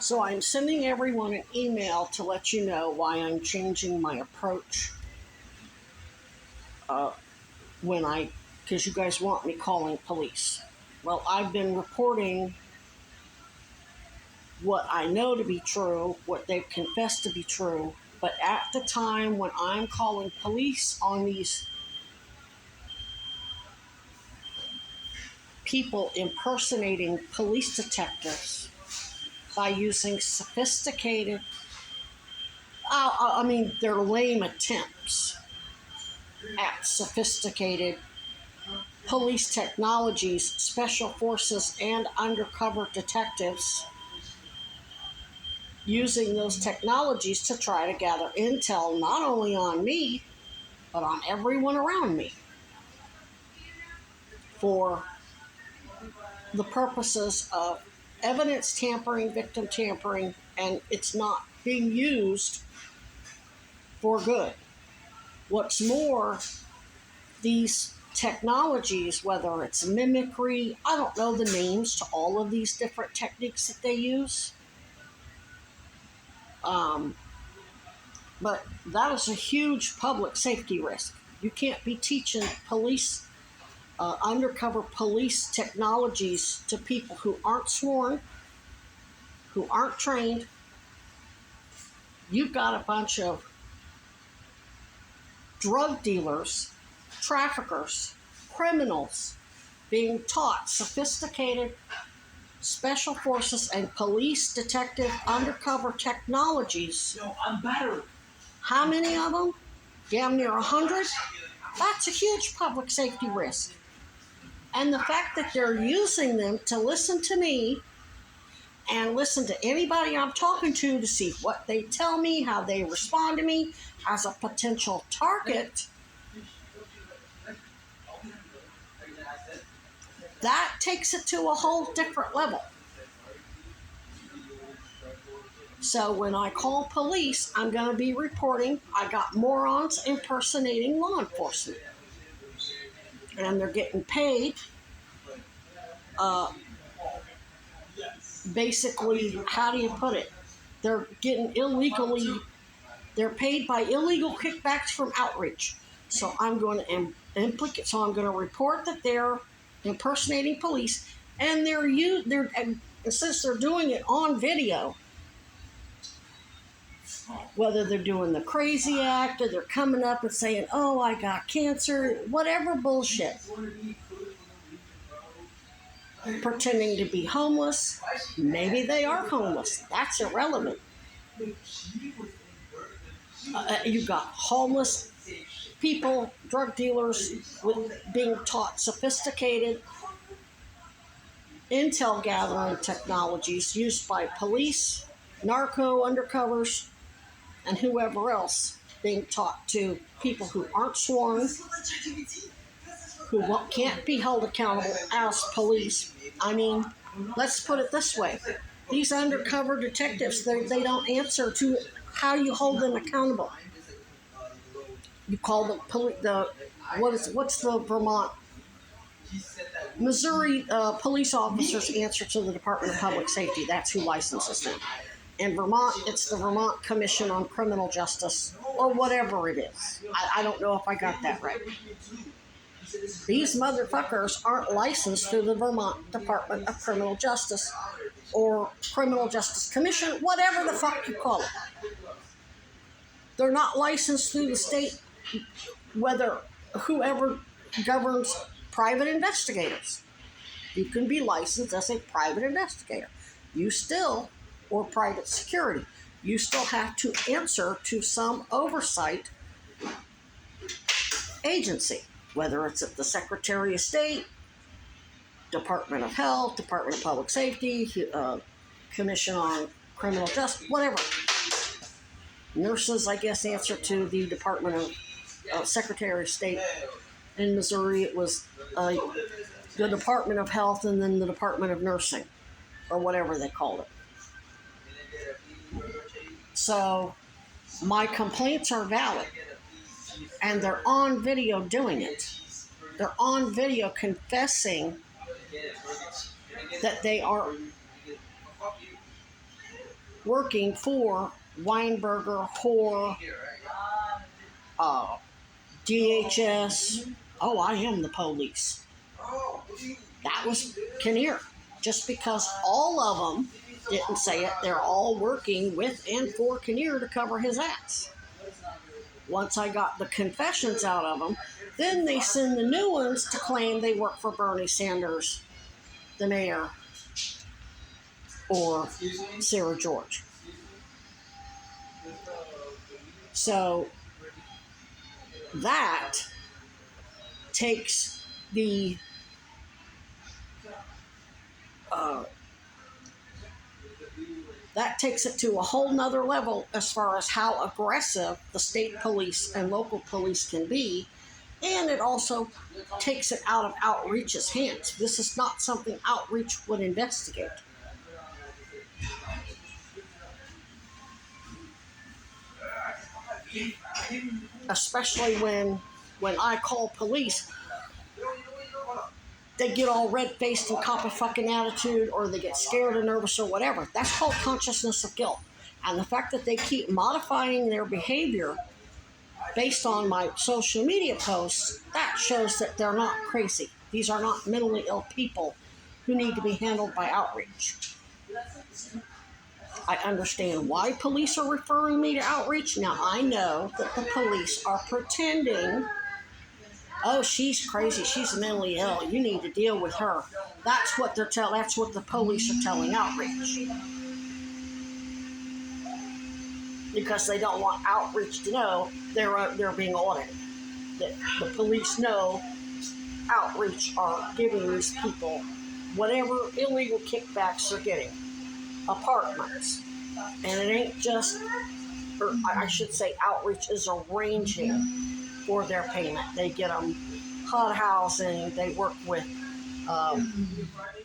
So I'm sending everyone an email to let you know why I'm changing my approach uh, because you guys want me calling police. Well, I've been reporting what I know to be true, what they've confessed to be true, but at the time when I'm calling police on these people impersonating police detectives by using sophisticated, they're lame attempts at sophisticated police technologies, special forces, and undercover detectives using those technologies to try to gather intel not only on me, but on everyone around me for the purposes of evidence tampering, victim tampering, and it's not being used for good. What's more, these technologies, whether it's mimicry, I don't know the names to all of these different techniques that they use. But that is a huge public safety risk. You can't be teaching police, undercover police technologies to people who aren't sworn, who aren't trained. You've got a bunch of drug dealers, traffickers, criminals being taught sophisticated special forces and police detective undercover technologies. No, I'm better. How many of them? Damn near 100? That's a huge public safety risk. And the fact that they're using them to listen to me and listen to anybody I'm talking to see what they tell me, how they respond to me as a potential target, that takes it to a whole different level. So when I call police, I'm going to be reporting I got morons impersonating law enforcement. And they're getting paid basically, how do you put it? They're getting they're paid by illegal kickbacks from outreach. So I'm going to I'm going to report that they're impersonating police, and since they're doing it on video, whether they're doing the crazy act or they're coming up and saying, "Oh, I got cancer," whatever bullshit, pretending to be homeless. Maybe they are homeless. That's irrelevant. You've got homeless people, drug dealers, being taught sophisticated intel gathering technologies used by police, narco undercovers, and whoever else, being taught to people who aren't sworn, who can't be held accountable as police. I mean, let's put it this way. These undercover detectives, they don't answer to how you hold them accountable. You call what's the Missouri police officers answer to the Department of Public Safety. That's who licenses them. In Vermont, it's the Vermont Commission on Criminal Justice, or whatever it is. I don't know if I got that right. These motherfuckers aren't licensed through the Vermont Department of Criminal Justice or Criminal Justice Commission, whatever the fuck you call it. They're not licensed through the state, whoever governs private investigators. You can be licensed as a private investigator. Or private security. You still have to answer to some oversight agency, whether it's at the Secretary of State, Department of Health, Department of Public Safety, Commission on Criminal Justice, whatever. Nurses, I guess, answer to the Department of Secretary of State. In Missouri, it was the Department of Health and then the Department of Nursing, or whatever they called it. So my complaints are valid, and they're on video doing it. They're on video confessing that they are working for Weinberger, Hoare, DHS. Oh, I am the police. That was Kinnear. Just because all of them didn't say it, they're all working with and for Kinnear to cover his ass. Once I got the confessions out of them, then they send the new ones to claim they work for Bernie Sanders, the mayor, or Sarah George. So that takes the that takes it to a whole nother level as far as how aggressive the state police and local police can be. And it also takes it out of Outreach's hands. This is not something Outreach would investigate. Especially when I call police, they get all red-faced and cop a fucking attitude, or they get scared or nervous or whatever. That's called consciousness of guilt. And the fact that they keep modifying their behavior based on my social media posts, that shows that they're not crazy. These are not mentally ill people who need to be handled by Outreach. I understand why police are referring me to Outreach. Now, I know that the police are pretending, oh, she's crazy, she's mentally ill, you need to deal with her. That's what that's what the police are telling Outreach. Because they don't want Outreach to know they're being audited. That the police know Outreach are giving these people whatever illegal kickbacks they're getting. Apartments. And it ain't just, or I should say Outreach is arranging for their payment. They get them HUD housing, they work with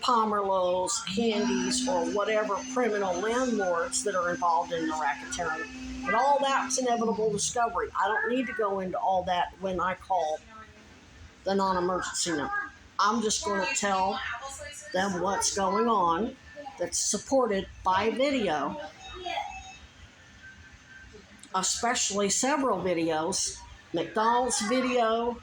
Pomerlos, Handies, or whatever criminal landlords that are involved in the racketeering. And all that's inevitable discovery. I don't need to go into all that when I call the non-emergency number. I'm just going to tell them what's going on that's supported by video, especially several videos. McDonald's video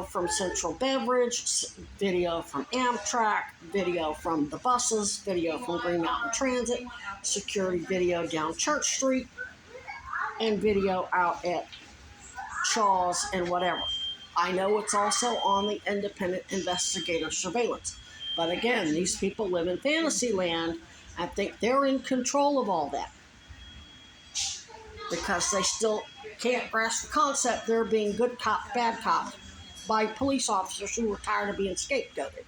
from Central Beverage, video from Amtrak, video from the buses, video from Green Mountain Transit, security video down Church Street, and video out at Shaw's and whatever. I know it's also on the independent investigator surveillance. But again, these people live in fantasy land and think they're in control of all that. Because they still can't grasp the concept they're being good cop, bad cop by police officers who are tired of being scapegoated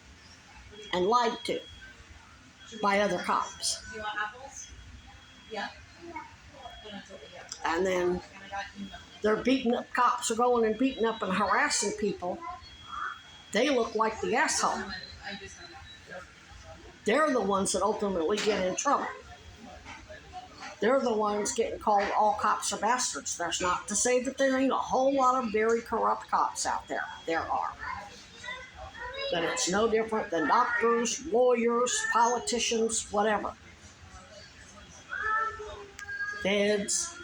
and lied to by other cops. You want apples? Yeah. And then they're beating up, cops are going and beating up and harassing people. They look like the asshole. They're the ones that ultimately get in trouble. They're the ones getting called all cops are bastards. That's not to say that there ain't a whole lot of very corrupt cops out there. There are. But it's no different than doctors, lawyers, politicians, whatever. Feds.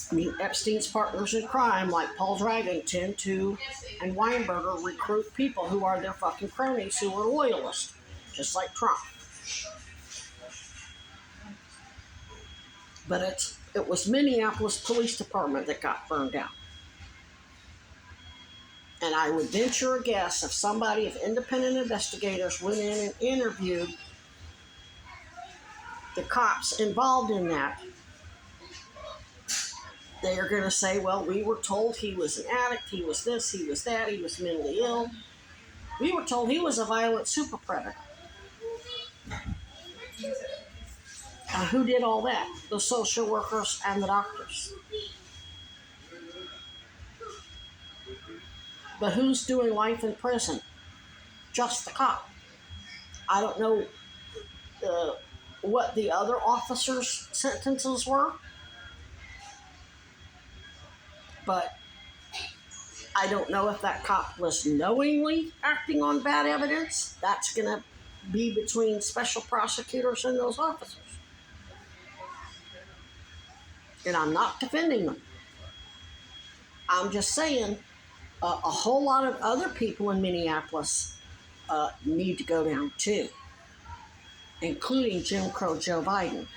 I mean, Epstein's partners in crime, like Paul Dragon, tend to, and Weinberger, recruit people who are their fucking cronies who are loyalists, just like Trump. But it was Minneapolis Police Department that got burned down. And I would venture a guess if independent investigators went in and interviewed the cops involved in that, they are going to say, well, we were told he was an addict, he was this, he was that, he was mentally ill. We were told he was a violent super predator. Who did all that? The social workers and the doctors. But who's doing life in prison? Just the cop. I don't know what the other officers' sentences were. But I don't know if that cop was knowingly acting on bad evidence. That's going to be between special prosecutors and those officers. And I'm not defending them. I'm just saying a whole lot of other people in Minneapolis need to go down too, including Jim Crow Joe Biden.